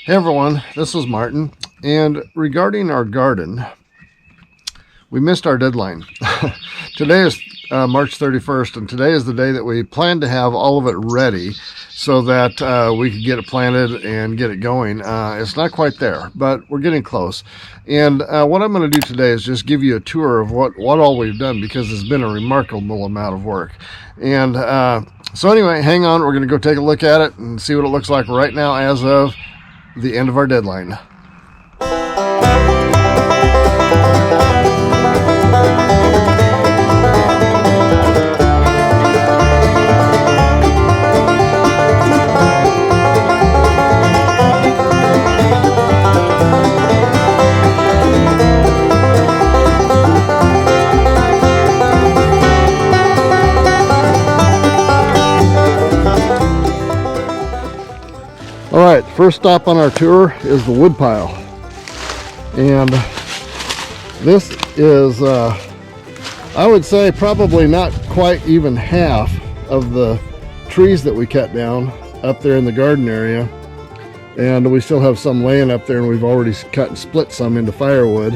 Hey everyone, this is Martin, and regarding our garden, we missed our deadline. Today is March 31st, and today is the day that we plan to have all of it ready so that we could get it planted and get it going. It's not quite there, but we're getting close. And what I'm going to do today is just give you a tour of what all we've done, because it's been a remarkable amount of work. And so anyway, hang on, we're going to go take a look at it and see what it looks like right now as of the end of our deadline. All right, first stop on our tour is the wood pile. And this is, I would say, probably not quite even half of the trees that we cut down up there in the garden area. And we still have some laying up there, and we've already cut and split some into firewood.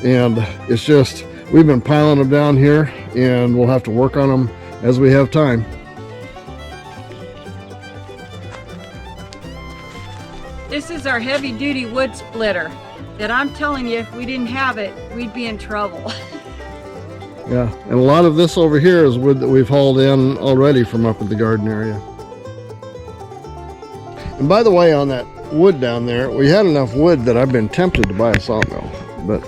And it's just, we've been piling them down here, and we'll have to work on them as we have time. This is our heavy-duty wood splitter that I'm telling you, if we didn't have it, we'd be in trouble. Yeah, and a lot of this over here is wood that we've hauled in already from up in the garden area. And by the way, on that wood down there, we had enough wood that I've been tempted to buy a sawmill, but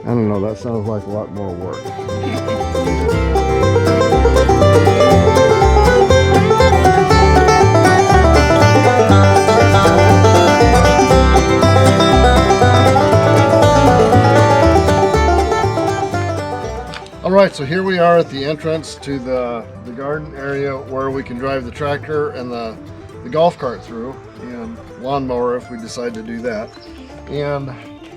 I don't know, that sounds like a lot more work. All right, so here we are at the entrance to the garden area where we can drive the tractor and the golf cart through, and lawnmower if we decide to do that. And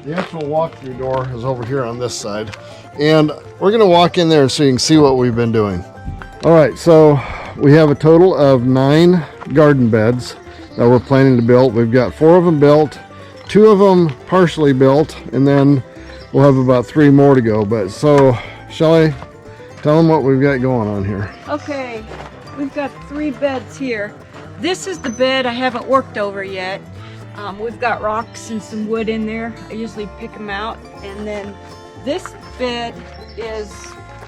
the actual walk-through door is over here on this side. And we're gonna walk in there so you can see what we've been doing. All right, so we have a total of 9 garden beds that we're planning to build. We've got 4 of them built, 2 of them partially built, and then we'll have about 3 more to go. But so, Shelley, tell them what we've got going on here. Okay, we've got 3 beds here. This is the bed I haven't worked over yet. We've got rocks and some wood in there. I usually pick them out. And then this bed is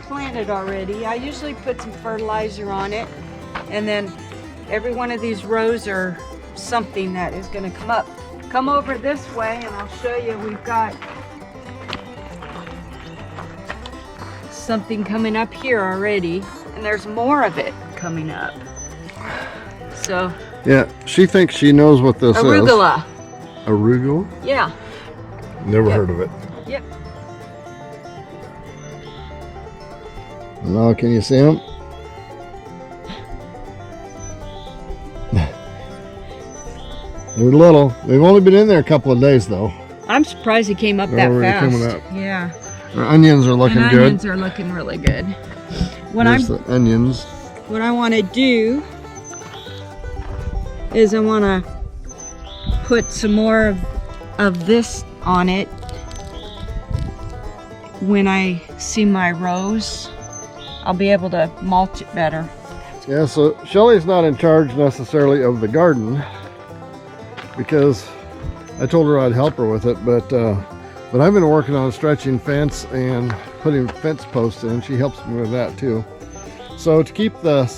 planted already. I usually put some fertilizer on it. And then every one of these rows are something that is going to come up. Come over this way and I'll show you. We've got something coming up here already, and there's more of it coming up. So yeah, she thinks she knows what this arugula. is. Arugula? Yeah. Never heard of it. Yep. Now, can you see them? They're little. They've only been in there a couple of days, though. I'm surprised he came up They're that already fast. coming up. Yeah. Our onions are looking good. Onions are looking really good. There's the onions. What I want to do is I want to put some more of this on it when I see my rows. I'll be able to mulch it better. Yeah, so Shelley's not in charge necessarily of the garden because I told her I'd help her with it, but I've been working on stretching fence and putting fence posts in. She helps me with that too. So to keep the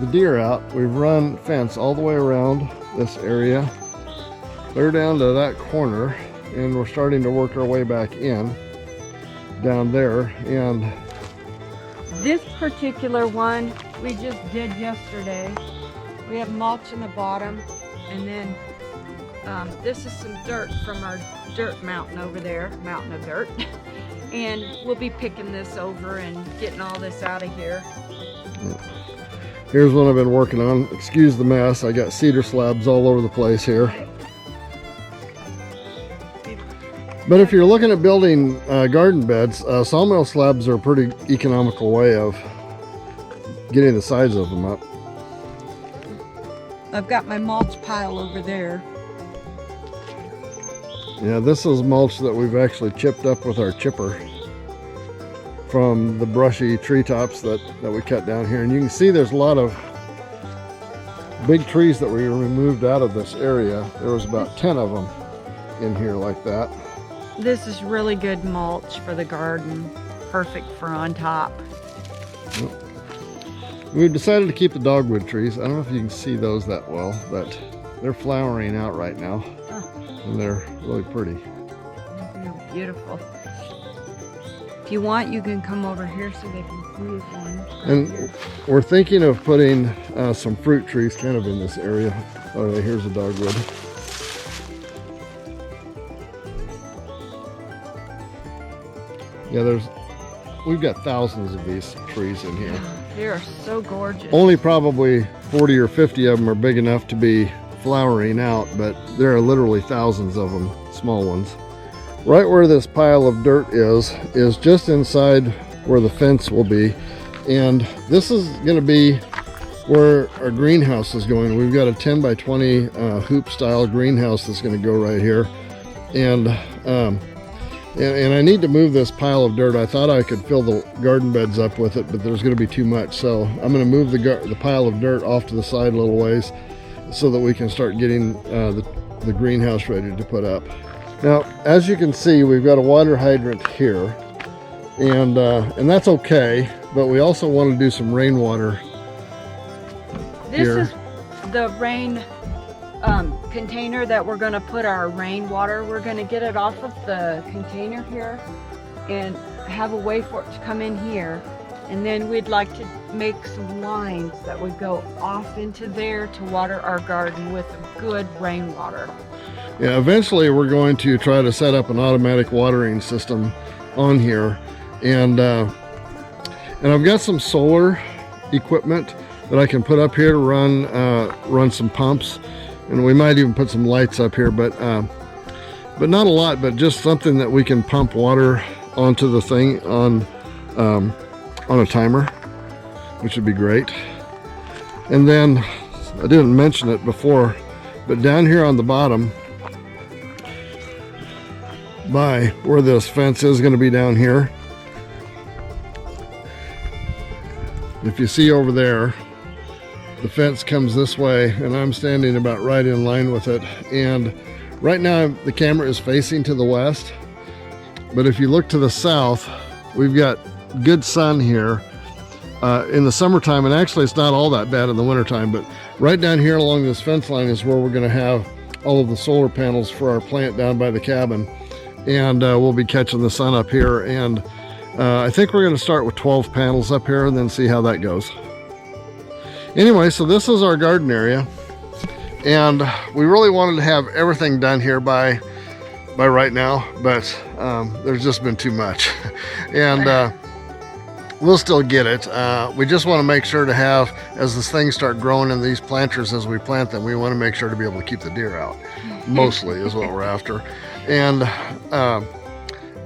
deer out, we've run fence all the way around this area, clear down to that corner, and we're starting to work our way back in down there. And this particular one we just did yesterday. We have mulch in the bottom, and then this is some dirt from our dirt mountain over there, mountain of dirt. And we'll be picking this over and getting all this out of here. Here's what I've been working on. Excuse the mess. I got cedar slabs all over the place here. But if you're looking at building garden beds, sawmill slabs are a pretty economical way of getting the sides of them up. I've got my mulch pile over there. Yeah, this is mulch that we've actually chipped up with our chipper from the brushy treetops that we cut down here. And you can see there's a lot of big trees that we removed out of this area. There was about 10 of them in here like that. This is really good mulch for the garden. Perfect for on top. Yep. We've decided to keep the dogwood trees. I don't know if you can see those that well, but they're flowering out right now. And they're really pretty. They're beautiful. If you want, you can come over here so they can see one. And we're thinking of putting some fruit trees kind of in this area. Oh, here's a dogwood. Yeah, we've got thousands of these trees in here. They are so gorgeous. Only probably 40 or 50 of them are big enough to be flowering out, but there are literally thousands of them, small ones. Right where this pile of dirt is just inside where the fence will be. And this is going to be where our greenhouse is going. We've got a 10 by 20 hoop style greenhouse that's going to go right here. And I need to move this pile of dirt. I thought I could fill the garden beds up with it, but there's going to be too much. So I'm going to move the pile of dirt off to the side a little ways so that we can start getting the greenhouse ready to put up. Now, as you can see, we've got a water hydrant here, and that's okay, but we also want to do some rainwater here. This is the rain container that we're going to put our rainwater. We're going to get it off of the container here and have a way for it to come in here. And then we'd like to make some lines that would go off into there to water our garden with good rainwater. Yeah, eventually we're going to try to set up an automatic watering system on here. And I've got some solar equipment that I can put up here to run some pumps. And we might even put some lights up here, but not a lot, but just something that we can pump water onto the thing on a timer, which would be great. And then, I didn't mention it before, but down here on the bottom, by where this fence is going to be down here, if you see over there, the fence comes this way, and I'm standing about right in line with it. And right now the camera is facing to the west, but if you look to the south, we've got good sun here in the summertime, and actually it's not all that bad in the wintertime. But right down here along this fence line is where we're going to have all of the solar panels for our plant down by the cabin, and we'll be catching the sun up here. And I think we're going to start with 12 panels up here and then see how that goes. Anyway, so this is our garden area, and we really wanted to have everything done here by right now, but there's just been too much. And we'll still get it. We just want to make sure to have, as these things start growing in these planters as we plant them, we want to make sure to be able to keep the deer out, mostly is what we're after. And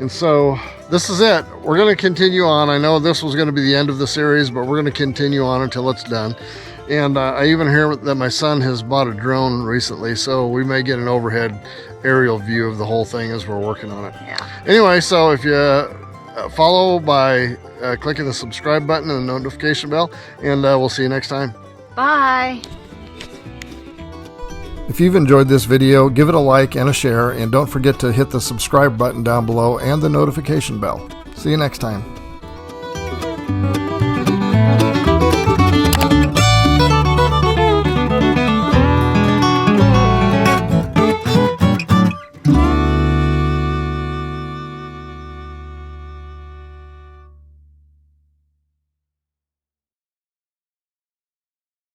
so this is it. We're going to continue on. I know this was going to be the end of the series, but we're going to continue on until it's done. And I even hear that my son has bought a drone recently, so we may get an overhead aerial view of the whole thing as we're working on it. Yeah. Anyway, so if you follow by clicking the subscribe button and the notification bell, and we'll see you next time. Bye. If you've enjoyed this video, give it a like and a share, and don't forget to hit the subscribe button down below and the notification bell. See you next time.